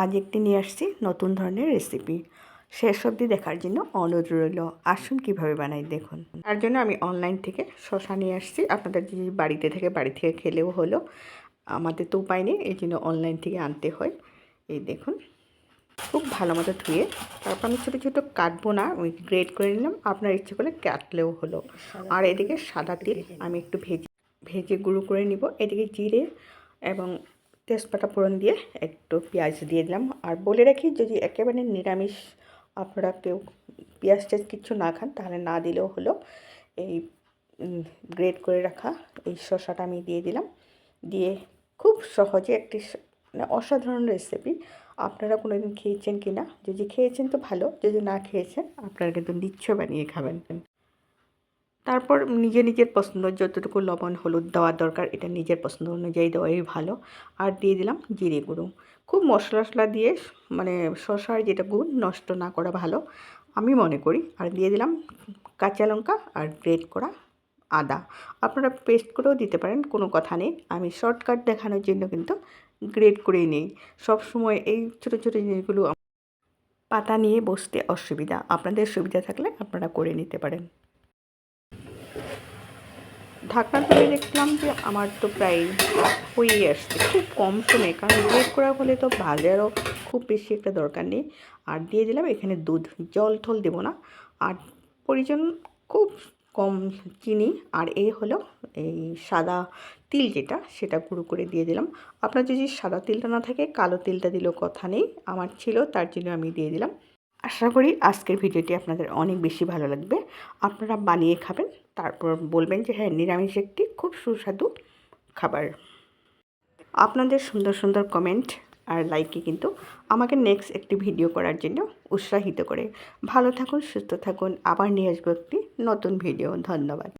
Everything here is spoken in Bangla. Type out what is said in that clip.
আজ একটি নিয়ে আসছি নতুন ধরনের রেসিপি। শেষ অবধি দেখার জন্য অনুরোধ রইল। আসুন কীভাবে বানাই দেখুন। তার জন্য আমি অনলাইন থেকে শসা নিয়ে আসছি। আপনাদের যদি বাড়ি থেকে খেলেও হলো, আমাদের তো উপায় নেই, এই জন্য অনলাইন থেকে আনতে হয়। এই দেখুন, খুব ভালো মতো ধুয়ে তারপর আমি ছোটো ছোটো কাটবো না, ওই গ্রেড করে নিলাম। আপনার ইচ্ছে করলে কাটলেও হলো। আর এদিকে সাদা তিল আমি একটু ভেজে গুঁড়ো করে নিব। এদিকে জিরে এবং তেজপাতা ফোড়ন দিয়ে একটু পেঁয়াজ দিয়ে দিলাম। আর বলে রাখি, যদি একেবারে নিরামিষ আপনারা কেউ পেঁয়াজ টেজ কিছু না খান, তাহলে না দিলেও হলো। এই গ্রেট করে রাখা এই শসাটা আমি দিয়ে দিলাম। দিয়ে খুব সহজে একটি মানে অসাধারণ রেসিপি। আপনারা কোনো দিন খেয়েছেন কি না? যদি খেয়েছেন তো ভালো, যদি না খেয়েছেন আপনারা কিন্তু নিশ্চয় বানিয়ে খাবেন। তারপর নিজের পছন্দ যতটুকু লবণ হলুদ দেওয়ার দরকার, এটা নিজের পছন্দ অনুযায়ী দেওয়াই ভালো। আর দিয়ে দিলাম জিরে গুঁড়ো। খুব মশলা দিয়ে মানে শসার যেটা গুণ নষ্ট না করা ভালো আমি মনে করি। আর দিয়ে দিলাম কাঁচা লঙ্কা আর গ্রেট করা আদা। আপনারা পেস্ট করেও দিতে পারেন, কোনো কথা নেই। আমি শর্টকাট দেখানোর জন্য কিন্তু গ্রেট করেই নেই। সবসময় এই ছোটো ছোটো জিনিসগুলো পাতা নিয়ে বসতে অসুবিধা, আপনাদের সুবিধা থাকলে আপনারা করে নিতে পারেন। ঢাকনা তুলে দেখলাম যে আমার তো প্রায় হয়েই আসছে, খুব কম সময়ে, কারণ গ্রেট করা হলে তো ভাজারও খুব বেশি একটা দরকার নেই। আর দিয়ে দিলাম এখানে দুধ, জল ঠল দেবো না। আর প্রয়োজন খুব কম চিনি। আর এই হলো এই সাদা তিল যেটা, সেটা গুঁড়ো করে দিয়ে দিলাম। আপনার যদি সাদা তিলটা না থাকে কালো তিলটা দিলেও কথা নেই, আমার ছিল তার জন্য আমি দিয়ে দিলাম। আশা করি আজকের ভিডিওটি আপনাদের অনেক বেশি ভালো লাগবে। আপনারা বানিয়ে খাবেন, তারপর বলবেন যে হ্যাঁ, নিরামিষ একটি খুব সুস্বাদু খাবার। আপনাদের সুন্দর সুন্দর কমেন্ট আর লাইকে কিন্তু আমাকে নেক্সট একটি ভিডিও করার জন্য উৎসাহিত করে। ভালো থাকুন, সুস্থ থাকুন, আবার নিয়ে আসবো একটি নতুন ভিডিও। ধন্যবাদ।